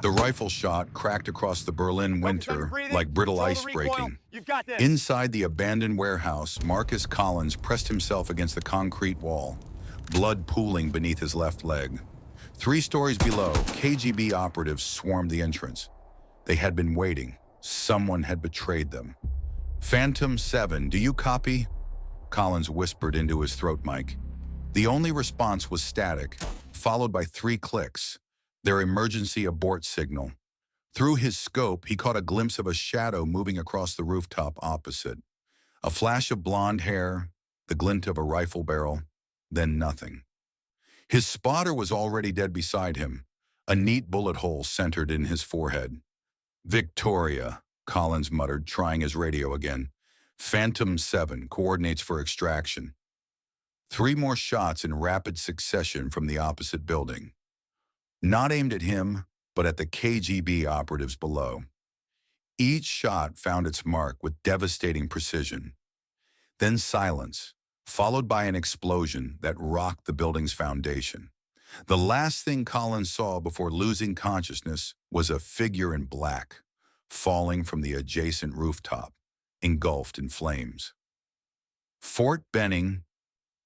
The rifle shot cracked across the Berlin Focus on your winter breathing. like brittle Control the ice recoil. breaking. You've got this. Inside the abandoned warehouse, Marcus Collins pressed himself against the concrete wall, blood pooling beneath his left leg. 3 stories below, KGB operatives swarmed the entrance. They had been waiting. Someone had betrayed them. "Phantom 7, do you copy?" Collins whispered into his throat mic. The only response was static, followed by 3 clicks, their emergency abort signal. Through his scope, he caught a glimpse of a shadow moving across the rooftop opposite. A flash of blonde hair, the glint of a rifle barrel, then nothing. His spotter was already dead beside him, a neat bullet hole centered in his forehead. "Victoria," Collins muttered, trying his radio again. "Phantom 7, coordinates for extraction." 3 more shots in rapid succession from the opposite building. Not aimed at him, but at the KGB operatives below. Each shot found its mark with devastating precision. Then silence, followed by an explosion that rocked the building's foundation. The last thing Collins saw before losing consciousness was a figure in black, falling from the adjacent rooftop, engulfed in flames. Fort Benning,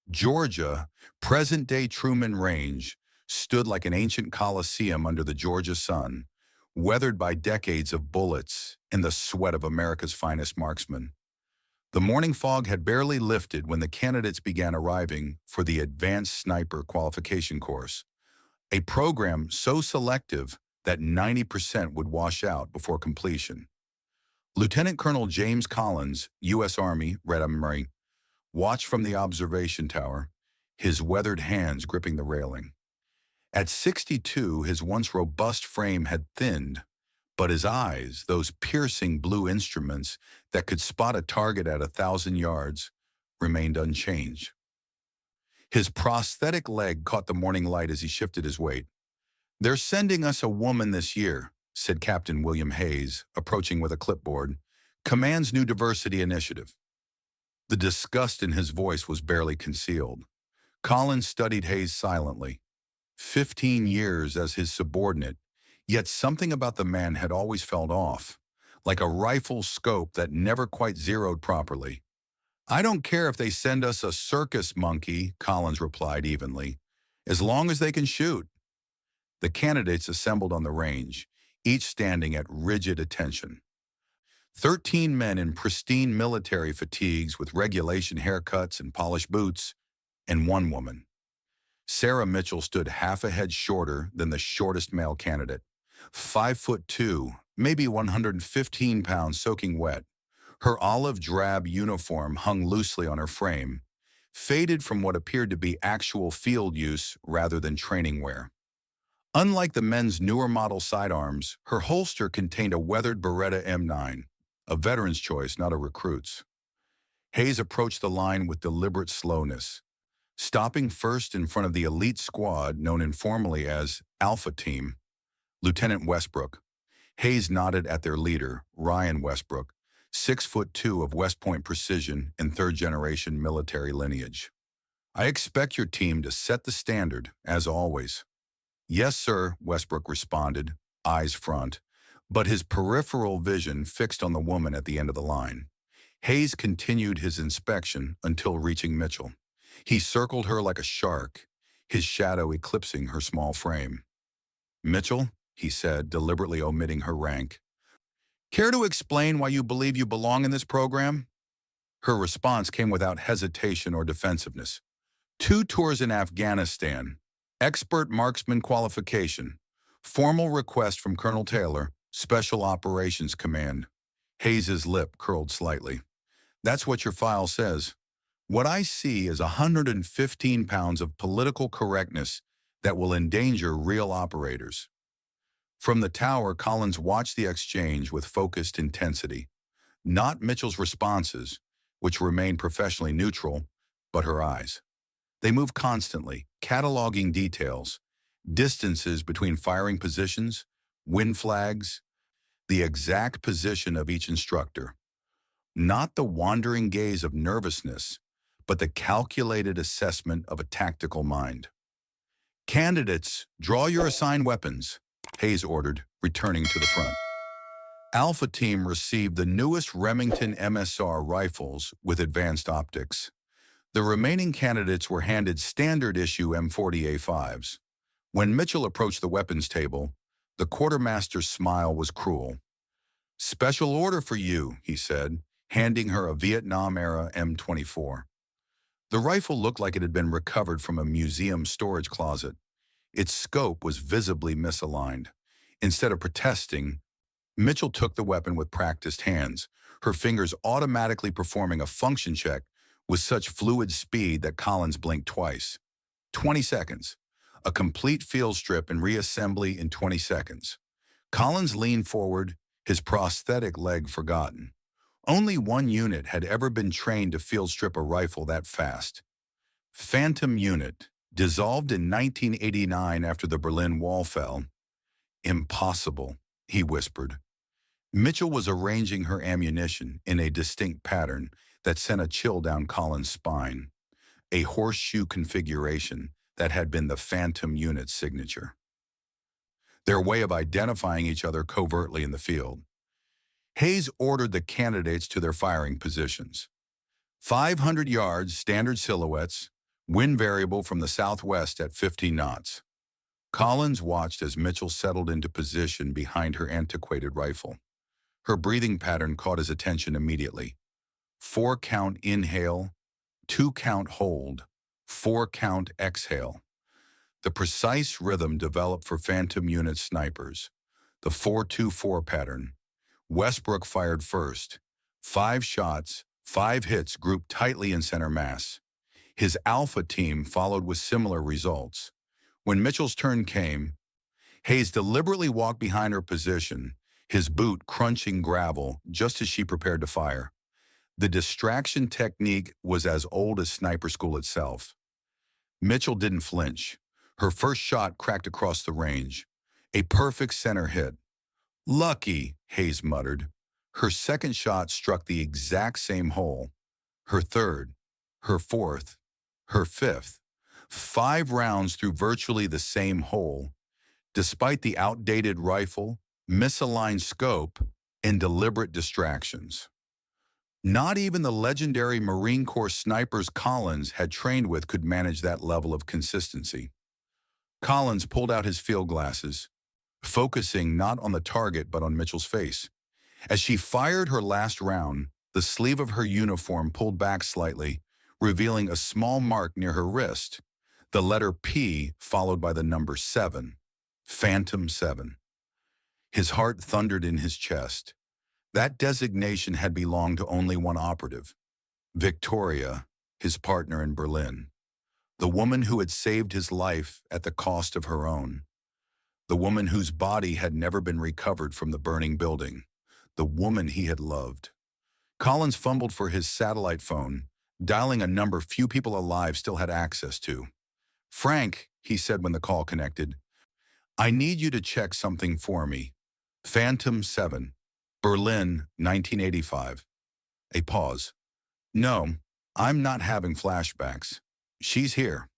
Georgia, present-day Truman Range, stood like an ancient coliseum under the Georgia sun, weathered by decades of bullets and the sweat of America's finest marksmen. The morning fog had barely lifted when the candidates began arriving for the Advanced Sniper Qualification Course, a program so selective that 90% would wash out before completion. Lieutenant Colonel James Collins, U.S. Army, Red Armory, watched from the observation tower, his weathered hands gripping the railing. At 62, his once robust frame had thinned, but his eyes, those piercing blue instruments that could spot a target at 1,000 yards, remained unchanged. His prosthetic leg caught the morning light as he shifted his weight. "They're sending us a woman this year," said Captain William Hayes, approaching with a clipboard. "Command's new diversity initiative." The disgust in his voice was barely concealed. Collins studied Hayes silently. 15 years as his subordinate, yet something about the man had always felt off, like a rifle scope that never quite zeroed properly. "I don't care if they send us a circus monkey," Collins replied evenly, "as long as they can shoot." The candidates assembled on the range, each standing at rigid attention. 13 men in pristine military fatigues with regulation haircuts and polished boots, and 1 woman. Sarah Mitchell stood half a head shorter than the shortest male candidate. 5'2", maybe 115 pounds soaking wet. Her olive drab uniform hung loosely on her frame, faded from what appeared to be actual field use rather than training wear. Unlike the men's newer model sidearms, her holster contained a weathered Beretta M9, a veteran's choice, not a recruit's. Hayes approached the line with deliberate slowness, stopping first in front of the elite squad known informally as Alpha Team, Lieutenant Westbrook. Hayes nodded at their leader, Ryan Westbrook, 6'2" of West Point precision and third-generation military lineage. "I expect your team to set the standard, as always." "Yes, sir," Westbrook responded, eyes front, but his peripheral vision fixed on the woman at the end of the line. Hayes continued his inspection until reaching Mitchell. He circled her like a shark, his shadow eclipsing her small frame. "Mitchell," he said, deliberately omitting her rank, "care to explain why you believe you belong in this program?" Her response came without hesitation or defensiveness. "2 tours in Afghanistan, expert marksman qualification, formal request from Colonel Taylor, Special Operations Command." Hayes's lip curled slightly. "That's what your file says. What I see is 115 pounds of political correctness that will endanger real operators." From the tower, Collins watched the exchange with focused intensity. Not Mitchell's responses, which remained professionally neutral, but her eyes. They moved constantly, cataloging details, distances between firing positions, wind flags, the exact position of each instructor. Not the wandering gaze of nervousness, but the calculated assessment of a tactical mind. "Candidates, draw your assigned weapons," Hayes ordered, returning to the front. Alpha Team received the newest Remington MSR rifles with advanced optics. The remaining candidates were handed standard-issue M40A5s. When Mitchell approached the weapons table, the quartermaster's smile was cruel. "Special order for you," he said, handing her a Vietnam-era M24. The rifle looked like it had been recovered from a museum storage closet. Its scope was visibly misaligned. Instead of protesting, Mitchell took the weapon with practiced hands, her fingers automatically performing a function check with such fluid speed that Collins blinked twice. 20 seconds. A complete field strip and reassembly in 20 seconds. Collins leaned forward, his prosthetic leg forgotten. Only one unit had ever been trained to field strip a rifle that fast. Phantom unit, dissolved in 1989 after the Berlin Wall fell. "Impossible," he whispered. Mitchell was arranging her ammunition in a distinct pattern that sent a chill down Collins' spine, a horseshoe configuration that had been the Phantom unit's signature. Their way of identifying each other covertly in the field. Hayes ordered the candidates to their firing positions. 500 yards, standard silhouettes, wind variable from the southwest at 15 knots. Collins watched as Mitchell settled into position behind her antiquated rifle. Her breathing pattern caught his attention immediately. 4-count inhale, 2-count hold, 4-count exhale. The precise rhythm developed for Phantom unit snipers. The 4-2-4 pattern. Westbrook fired first. 5 shots, 5 hits grouped tightly in center mass. His Alpha Team followed with similar results. When Mitchell's turn came, Hayes deliberately walked behind her position, his boot crunching gravel just as she prepared to fire. The distraction technique was as old as sniper school itself. Mitchell didn't flinch. Her first shot cracked across the range. A perfect center hit. "Lucky," Hayes muttered. Her second shot struck the exact same hole. Her third, her fourth, her fifth. 5 rounds through virtually the same hole. Despite the outdated rifle, misaligned scope, and deliberate distractions. Not even the legendary Marine Corps snipers Collins had trained with could manage that level of consistency. Collins pulled out his field glasses, focusing not on the target but on Mitchell's face. As she fired her last round, the sleeve of her uniform pulled back slightly, revealing a small mark near her wrist, the letter P followed by the number 7, Phantom 7. His heart thundered in his chest. That designation had belonged to only one operative, Victoria, his partner in Berlin, the woman who had saved his life at the cost of her own, the woman whose body had never been recovered from the burning building, the woman he had loved. Collins fumbled for his satellite phone, dialing a number few people alive still had access to. "Frank," he said when the call connected, "I need you to check something for me. Phantom 7, Berlin, 1985. A pause. "No, I'm not having flashbacks. She's here."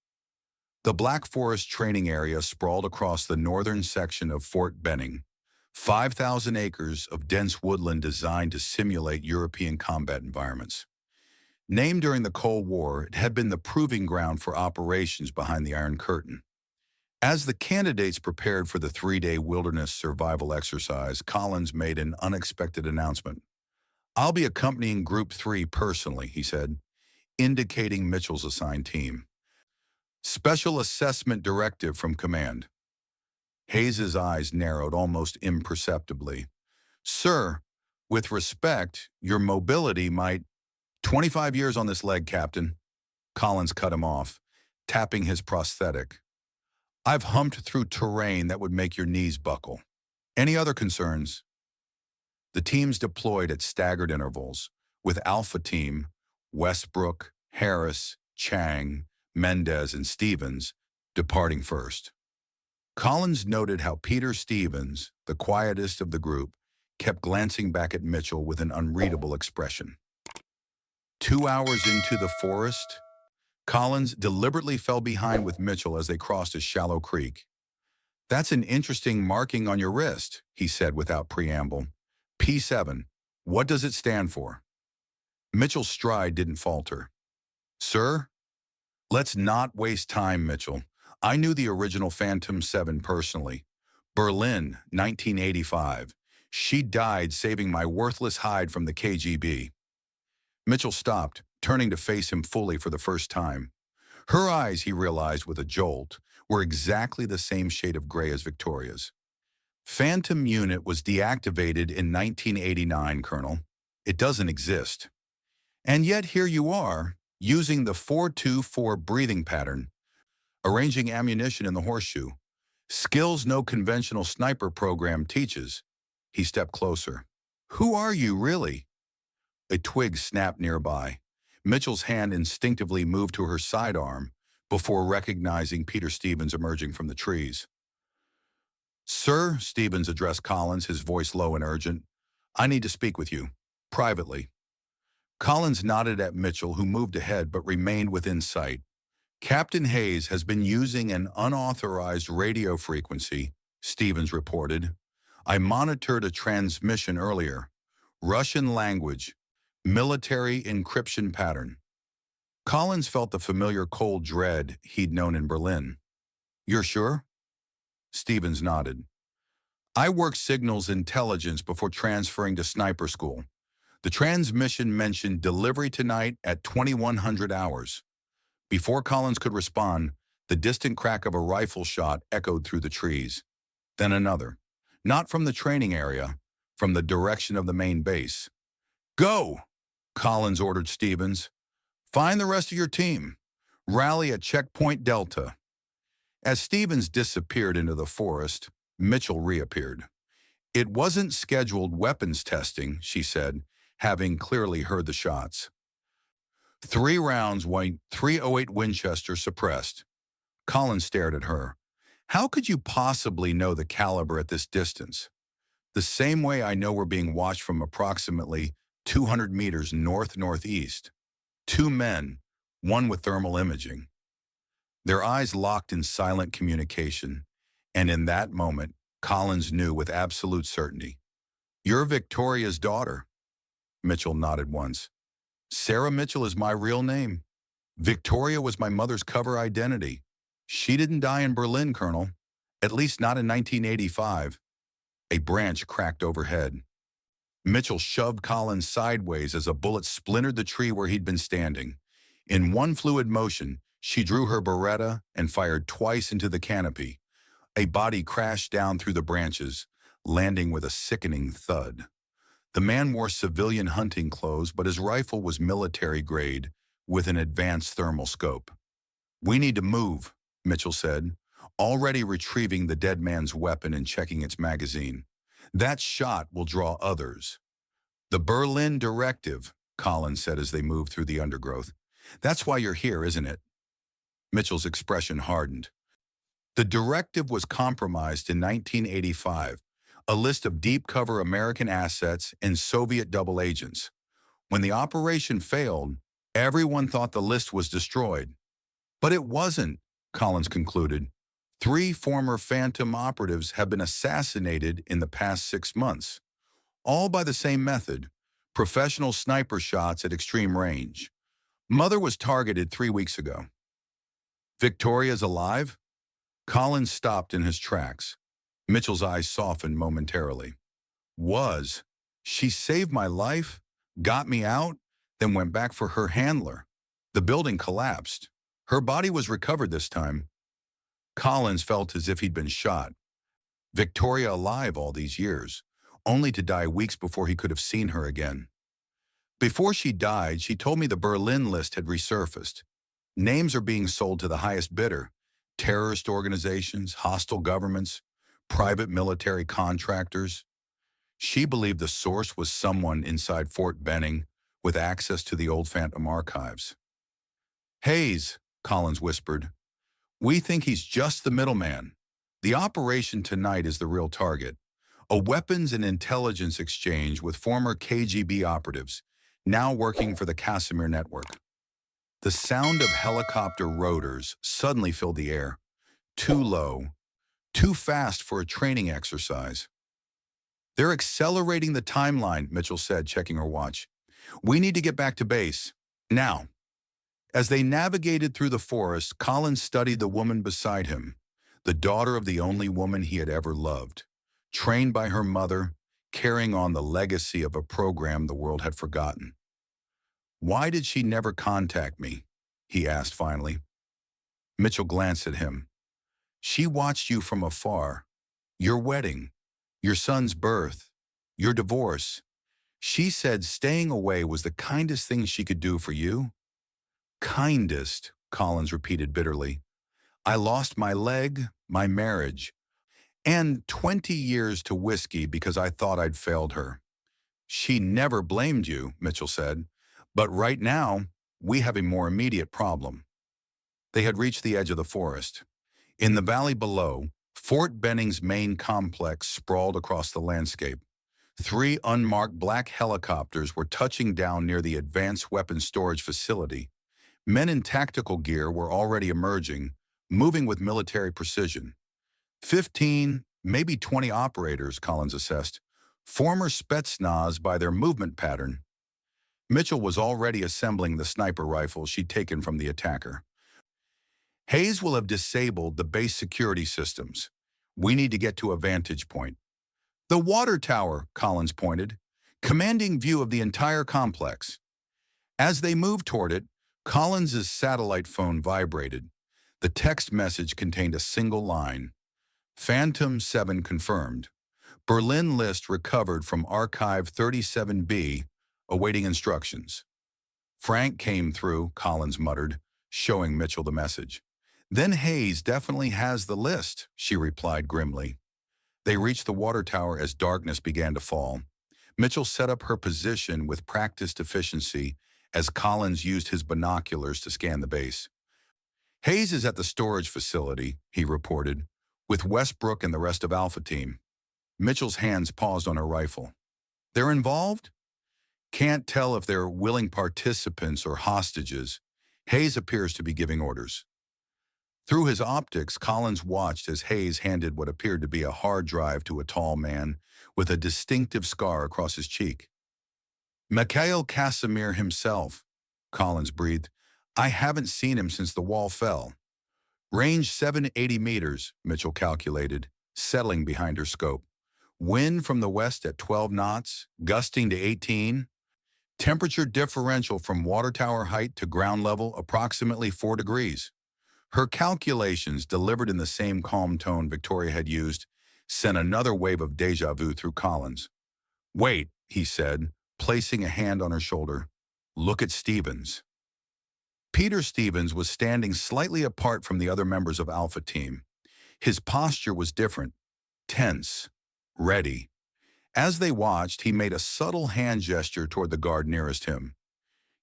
The Black Forest training area sprawled across the northern section of Fort Benning, 5,000 acres of dense woodland designed to simulate European combat environments. Named during the Cold War, it had been the proving ground for operations behind the Iron Curtain. As the candidates prepared for the 3-day wilderness survival exercise, Collins made an unexpected announcement. "I'll be accompanying Group 3 personally," he said, indicating Mitchell's assigned team. "Special assessment directive from command." Hayes's eyes narrowed almost imperceptibly. "Sir, with respect, your mobility might—" "25 years on this leg, Captain." Collins cut him off, tapping his prosthetic. "I've humped through terrain that would make your knees buckle. Any other concerns?" The teams deployed at staggered intervals, with Alpha Team, Westbrook, Harris, Chang, Mendez, and Stevens departing first. Collins noted how Peter Stevens, the quietest of the group, kept glancing back at Mitchell with an unreadable expression. 2 hours into the forest, Collins deliberately fell behind with Mitchell as they crossed a shallow creek. That's an interesting marking on your wrist, he said without preamble. P7. What does it stand for? Mitchell's stride didn't falter. Sir? Let's not waste time, Mitchell. I knew the original Phantom 7 personally. Berlin, 1985. She died saving my worthless hide from the KGB. Mitchell stopped, turning to face him fully for the first time. Her eyes, he realized with a jolt, were exactly the same shade of gray as Victoria's. Phantom Unit was deactivated in 1989, Colonel. It doesn't exist. And yet here you are, using the 4-2-4 breathing pattern, arranging ammunition in the horseshoe. Skills no conventional sniper program teaches. He stepped closer. Who are you, really? A twig snapped nearby. Mitchell's hand instinctively moved to her sidearm before recognizing Peter Stevens emerging from the trees. Sir, Stevens addressed Collins, his voice low and urgent. I need to speak with you, privately. Collins nodded at Mitchell, who moved ahead but remained within sight. Captain Hayes has been using an unauthorized radio frequency, Stevens reported. I monitored a transmission earlier. Russian language. Military encryption pattern. Collins felt the familiar cold dread he'd known in Berlin. You're sure? Stevens nodded. I worked signals intelligence before transferring to sniper school. The transmission mentioned delivery tonight at 2100 hours. Before Collins could respond, the distant crack of a rifle shot echoed through the trees. Then another. Not from the training area, from the direction of the main base. Go! Collins ordered Stevens. Find the rest of your team. Rally at checkpoint Delta. As Stevens disappeared into the forest, Mitchell reappeared. It wasn't scheduled weapons testing, she said, having clearly heard the shots. 3 rounds went .308 Winchester suppressed. Collins stared at her. How could you possibly know the caliber at this distance? The same way I know we're being watched from approximately 200 meters north-northeast. 2 men, one with thermal imaging. Their eyes locked in silent communication, and in that moment, Collins knew with absolute certainty. You're Victoria's daughter. Mitchell nodded once. Sarah Mitchell is my real name. Victoria was my mother's cover identity. She didn't die in Berlin, Colonel. At least not in 1985. A branch cracked overhead. Mitchell shoved Collins sideways as a bullet splintered the tree where he'd been standing. In one fluid motion, she drew her Beretta and fired twice into the canopy. A body crashed down through the branches, landing with a sickening thud. The man wore civilian hunting clothes, but his rifle was military grade with an advanced thermal scope. We need to move, Mitchell said, already retrieving the dead man's weapon and checking its magazine. That shot will draw others. The Berlin directive, Collins said as they moved through the undergrowth. That's why you're here, isn't it? Mitchell's expression hardened. The directive was compromised in 1985, a list of deep-cover American assets and Soviet double agents. When the operation failed, everyone thought the list was destroyed. But it wasn't, Collins concluded. 3 former Phantom operatives have been assassinated in the past 6 months, all by the same method, professional sniper shots at extreme range. Mother was targeted 3 weeks ago. Victoria's alive? Collins stopped in his tracks. Mitchell's eyes softened momentarily. Was. She saved my life, got me out, then went back for her handler. The building collapsed. Her body was recovered this time. Collins felt as if he'd been shot. Victoria alive all these years, only to die weeks before he could have seen her again. Before she died, she told me the Berlin list had resurfaced. Names are being sold to the highest bidder. Terrorist organizations, hostile governments, private military contractors. She believed the source was someone inside Fort Benning with access to the old Phantom archives. Hayes, Collins whispered. We think he's just the middleman. The operation tonight is the real target. A weapons and intelligence exchange with former KGB operatives, now working for the Casimir network. The sound of helicopter rotors suddenly filled the air. Too low, Too fast for a training exercise. They're accelerating the timeline, Mitchell said, checking her watch. We need to get back to base. Now. As they navigated through the forest, Collins studied the woman beside him, the daughter of the only woman he had ever loved, trained by her mother, carrying on the legacy of a program the world had forgotten. Why did she never contact me? He asked finally. Mitchell glanced at him. She watched you from afar. Your wedding, your son's birth, your divorce. She said staying away was the kindest thing she could do for you. Kindest, Collins repeated bitterly. I lost my leg, my marriage, and 20 years to whiskey because I thought I'd failed her. She never blamed you, Mitchell said, but right now, we have a more immediate problem. They had reached the edge of the forest. In the valley below, Fort Benning's main complex sprawled across the landscape. 3 unmarked black helicopters were touching down near the advanced weapons storage facility. Men in tactical gear were already emerging, moving with military precision. 15, maybe 20 operators, Collins assessed, former Spetsnaz by their movement pattern. Mitchell was already assembling the sniper rifle she'd taken from the attacker. Hayes will have disabled the base security systems. We need to get to a vantage point. The water tower, Collins pointed, commanding view of the entire complex. As they moved toward it, Collins's satellite phone vibrated. The text message contained a single line. Phantom 7 confirmed. Berlin list recovered from Archive 37B, awaiting instructions. Frank came through, Collins muttered, showing Mitchell the message. Then Hayes definitely has the list, she replied grimly. They reached the water tower as darkness began to fall. Mitchell set up her position with practiced efficiency as Collins used his binoculars to scan the base. Hayes is at the storage facility, he reported, with Westbrook and the rest of Alpha Team. Mitchell's hands paused on her rifle. They're involved? Can't tell if they're willing participants or hostages. Hayes appears to be giving orders. Through his optics, Collins watched as Hayes handed what appeared to be a hard drive to a tall man with a distinctive scar across his cheek. Mikhail Casimir himself, Collins breathed. I haven't seen him since the wall fell. Range 780 meters, Mitchell calculated, settling behind her scope. Wind from the west at 12 knots, gusting to 18. Temperature differential from water tower height to ground level approximately 4 degrees. Her calculations, delivered in the same calm tone Victoria had used, sent another wave of déjà vu through Collins. Wait, he said, placing a hand on her shoulder. Look at Stevens. Peter Stevens was standing slightly apart from the other members of Alpha Team. His posture was different, tense, ready. As they watched, he made a subtle hand gesture toward the guard nearest him.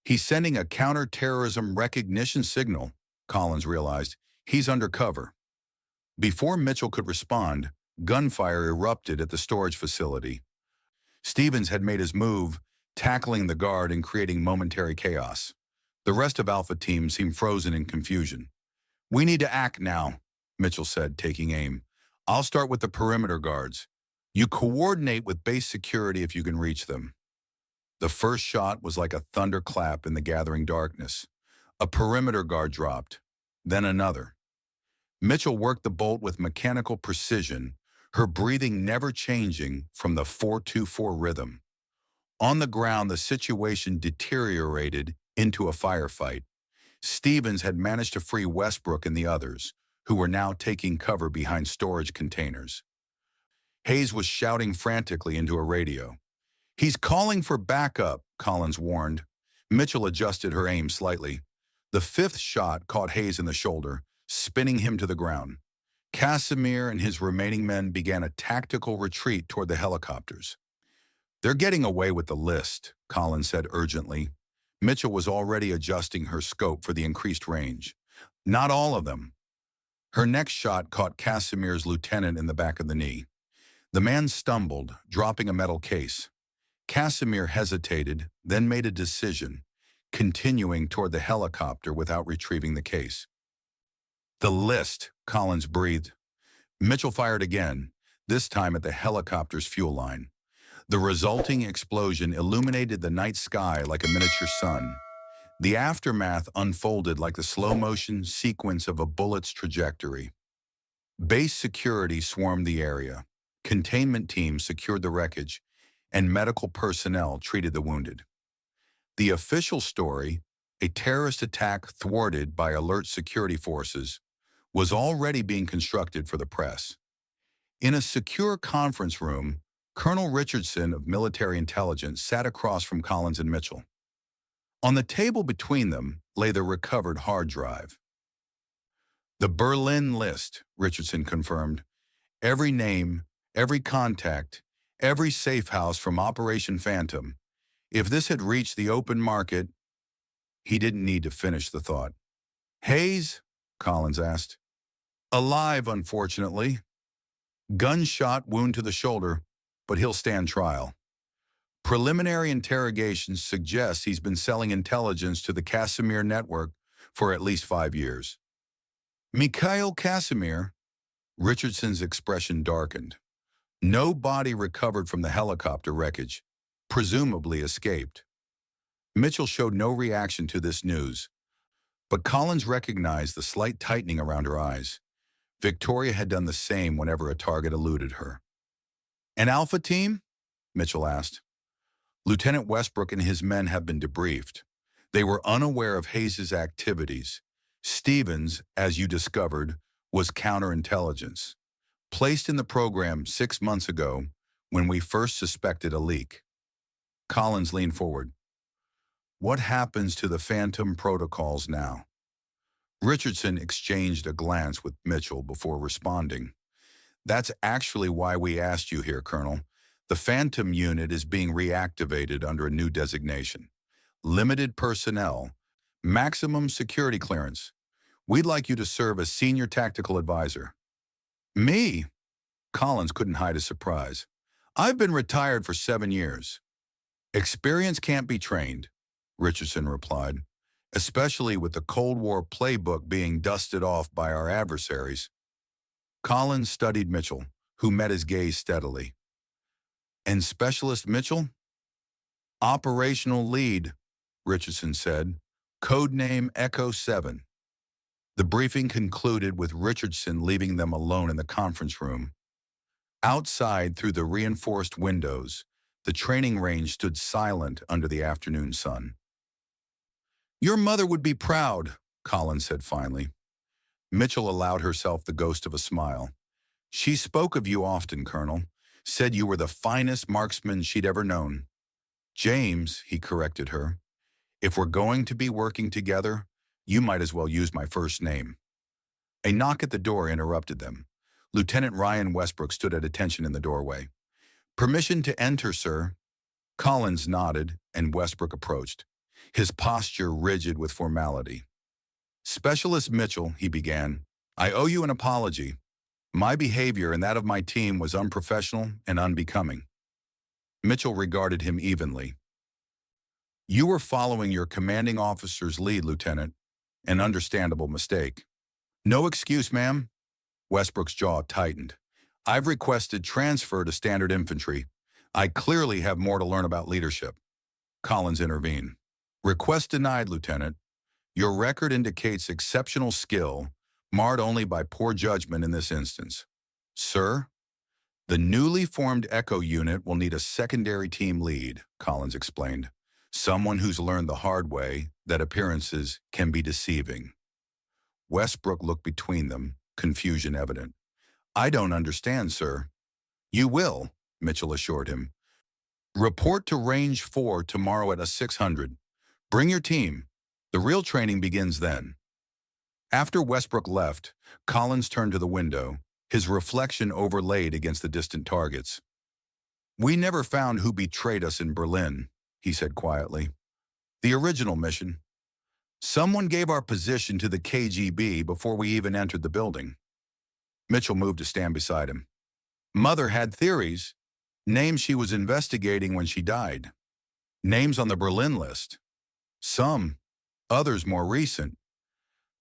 He's sending a counter-terrorism recognition signal, Collins realized. He's under cover. Before Mitchell could respond, gunfire erupted at the storage facility. Stevens had made his move, tackling the guard and creating momentary chaos. The rest of Alpha Team seemed frozen in confusion. We need to act now, Mitchell said, taking aim. I'll start with the perimeter guards. You coordinate with base security if you can reach them. The first shot was like a thunderclap in the gathering darkness. A perimeter guard dropped, then another. Mitchell worked the bolt with mechanical precision, her breathing never changing from the 4-2-4 rhythm. On the ground, the situation deteriorated into a firefight. Stevens had managed to free Westbrook and the others, who were now taking cover behind storage containers. Hayes was shouting frantically into a radio. He's calling for backup, Collins warned. Mitchell adjusted her aim slightly. The 5th shot caught Hayes in the shoulder, spinning him to the ground. Casimir and his remaining men began a tactical retreat toward the helicopters. They're getting away with the list, Collins said urgently. Mitchell was already adjusting her scope for the increased range. Not all of them. Her next shot caught Casimir's lieutenant in the back of the knee. The man stumbled, dropping a metal case. Casimir hesitated, then made a decision, continuing toward the helicopter without retrieving the case. The list, Collins breathed. Mitchell fired again, this time at the helicopter's fuel line. The resulting explosion illuminated the night sky like a miniature sun. The aftermath unfolded like the slow-motion sequence of a bullet's trajectory. Base security swarmed the area. Containment teams secured the wreckage, and medical personnel treated the wounded. The official story, a terrorist attack thwarted by alert security forces, was already being constructed for the press. In a secure conference room, Colonel Richardson of military intelligence sat across from Collins and Mitchell. On the table between them lay the recovered hard drive. The Berlin list, Richardson confirmed. Every name, every contact, every safe house from Operation Phantom. If this had reached the open market, he didn't need to finish the thought. Hayes? Collins asked. Alive, unfortunately. Gunshot wound to the shoulder, but he'll stand trial. Preliminary interrogations suggest he's been selling intelligence to the Casimir network for at least 5 years. Mikhail Casimir? Richardson's expression darkened. No body recovered from the helicopter wreckage, presumably escaped. Mitchell showed no reaction to this news, but Collins recognized the slight tightening around her eyes. Victoria had done the same whenever a target eluded her. An Alpha team? Mitchell asked. Lieutenant Westbrook and his men have been debriefed. They were unaware of Hayes's activities. Stevens, as you discovered, was counterintelligence, placed in the program 6 months ago when we first suspected a leak. Collins leaned forward. What happens to the Phantom protocols now? Richardson exchanged a glance with Mitchell before responding. That's actually why we asked you here, Colonel. The Phantom unit is being reactivated under a new designation. Limited personnel, maximum security clearance. We'd like you to serve as senior tactical advisor. Me? Collins couldn't hide his surprise. I've been retired for 7 years. Experience can't be trained, Richardson replied, especially with the Cold War playbook being dusted off by our adversaries. Collins studied Mitchell, who met his gaze steadily. And Specialist Mitchell? Operational lead, Richardson said, codename Echo 7. The briefing concluded with Richardson leaving them alone in the conference room. Outside, through the reinforced windows, the training range stood silent under the afternoon sun. Your mother would be proud, Collins said finally. Mitchell allowed herself the ghost of a smile. She spoke of you often, Colonel, said you were the finest marksman she'd ever known. James, he corrected her, if we're going to be working together, you might as well use my first name. A knock at the door interrupted them. Lieutenant Ryan Westbrook stood at attention in the doorway. Permission to enter, sir. Collins nodded, and Westbrook approached, his posture rigid with formality. Specialist Mitchell, he began, I owe you an apology. My behavior and that of my team was unprofessional and unbecoming. Mitchell regarded him evenly. You were following your commanding officer's lead, Lieutenant. An understandable mistake. No excuse, ma'am. Westbrook's jaw tightened. I've requested transfer to standard infantry. I clearly have more to learn about leadership. Collins intervened. Request denied, Lieutenant. Your record indicates exceptional skill, marred only by poor judgment in this instance. Sir, the newly formed Echo unit will need a secondary team lead, Collins explained. Someone who's learned the hard way that appearances can be deceiving. Westbrook looked between them, confusion evident. I don't understand, sir. You will, Mitchell assured him. Report to Range 4 tomorrow at 600. Bring your team. The real training begins then. After Westbrook left, Collins turned to the window, his reflection overlaid against the distant targets. We never found who betrayed us in Berlin, he said quietly. The original mission. Someone gave our position to the KGB before we even entered the building. Mitchell moved to stand beside him. Mother had theories, names she was investigating when she died. Names on the Berlin list. Some, others more recent.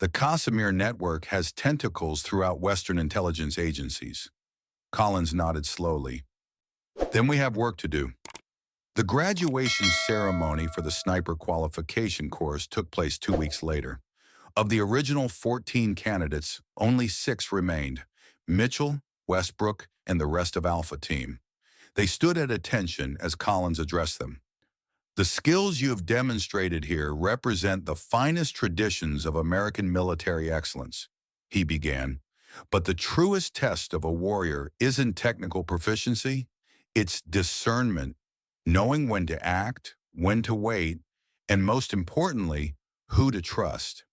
The Casimir network has tentacles throughout Western intelligence agencies. Collins nodded slowly. Then we have work to do. The graduation ceremony for the sniper qualification course took place 2 weeks later. Of the original 14 candidates, only 6 remained: Mitchell, Westbrook, and the rest of Alpha Team. They stood at attention as Collins addressed them. The skills you have demonstrated here represent the finest traditions of American military excellence, he began. But the truest test of a warrior isn't technical proficiency, it's discernment, knowing when to act, when to wait, and most importantly, who to trust.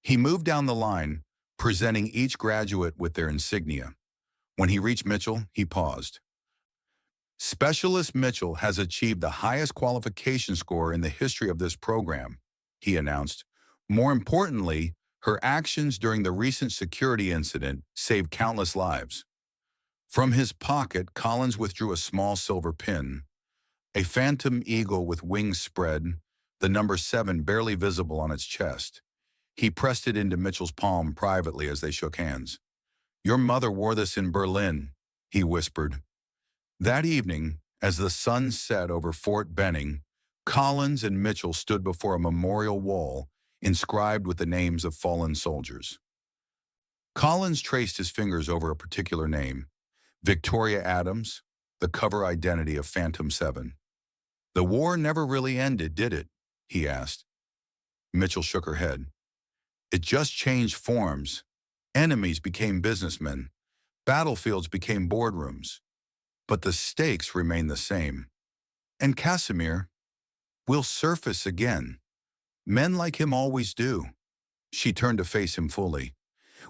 He moved down the line, presenting each graduate with their insignia. When he reached Mitchell, he paused. Specialist Mitchell has achieved the highest qualification score in the history of this program, he announced. More importantly, her actions during the recent security incident saved countless lives. From his pocket, Collins withdrew a small silver pin, a phantom eagle with wings spread, the number 7 barely visible on its chest. He pressed it into Mitchell's palm privately as they shook hands. "Your mother wore this in Berlin," he whispered. That evening, as the sun set over Fort Benning, Collins and Mitchell stood before a memorial wall inscribed with the names of fallen soldiers. Collins traced his fingers over a particular name, Victoria Adams, the cover identity of Phantom 7. "The war never really ended, did it?" he asked. Mitchell shook her head. "It just changed forms. Enemies became businessmen. Battlefields became boardrooms. But the stakes remain the same. And Casimir will surface again. Men like him always do." She turned to face him fully.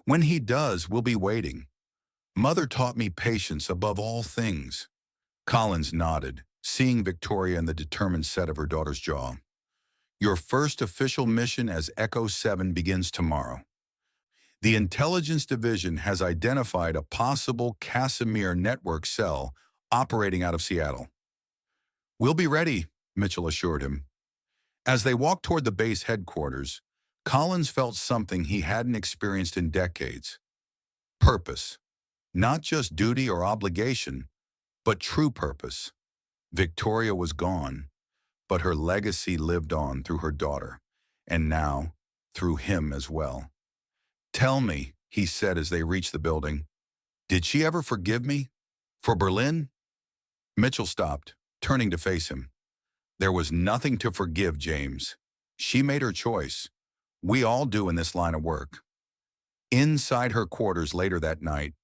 "When he does, we'll be waiting. Mother taught me patience above all things." Collins nodded, seeing Victoria in the determined set of her daughter's jaw. "Your first official mission as Echo 7 begins tomorrow. The Intelligence Division has identified a possible Casimir network cell operating out of Seattle." "We'll be ready," Mitchell assured him. As they walked toward the base headquarters, Collins felt something he hadn't experienced in decades. Purpose. Not just duty or obligation, but true purpose. Victoria was gone, but her legacy lived on through her daughter, and now through him as well. "Tell me," he said as they reached the building, "did she ever forgive me? For Berlin?" Mitchell stopped, turning to face him. "There was nothing to forgive, James. She made her choice. We all do in this line of work." Inside her quarters later that night,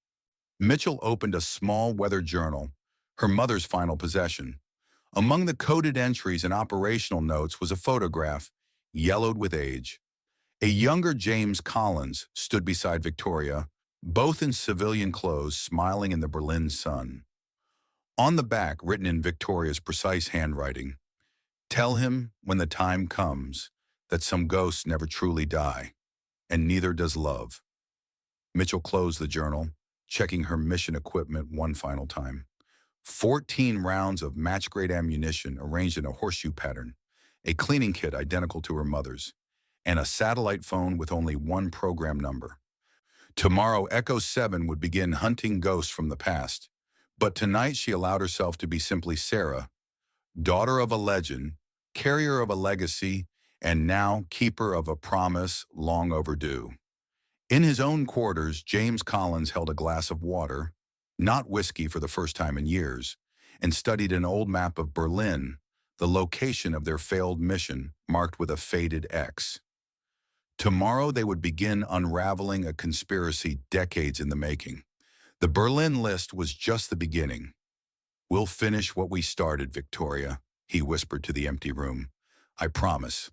Mitchell opened a small weather journal, her mother's final possession. Among the coded entries and operational notes was a photograph, yellowed with age. A younger James Collins stood beside Victoria, both in civilian clothes, smiling in the Berlin sun. On the back, written in Victoria's precise handwriting, "Tell him when the time comes that some ghosts never truly die, and neither does love." Mitchell closed the journal, checking her mission equipment one final time. 14 rounds of match-grade ammunition arranged in a horseshoe pattern, a cleaning kit identical to her mother's, and a satellite phone with only one program number. Tomorrow, Echo 7 would begin hunting ghosts from the past, but tonight she allowed herself to be simply Sarah, daughter of a legend, carrier of a legacy, and now keeper of a promise long overdue. In his own quarters, James Collins held a glass of water, not whiskey for the first time in years, and studied an old map of Berlin, the location of their failed mission marked with a faded X. Tomorrow they would begin unraveling a conspiracy decades in the making. The Berlin list was just the beginning. "We'll finish what we started, Victoria," he whispered to the empty room. "I promise."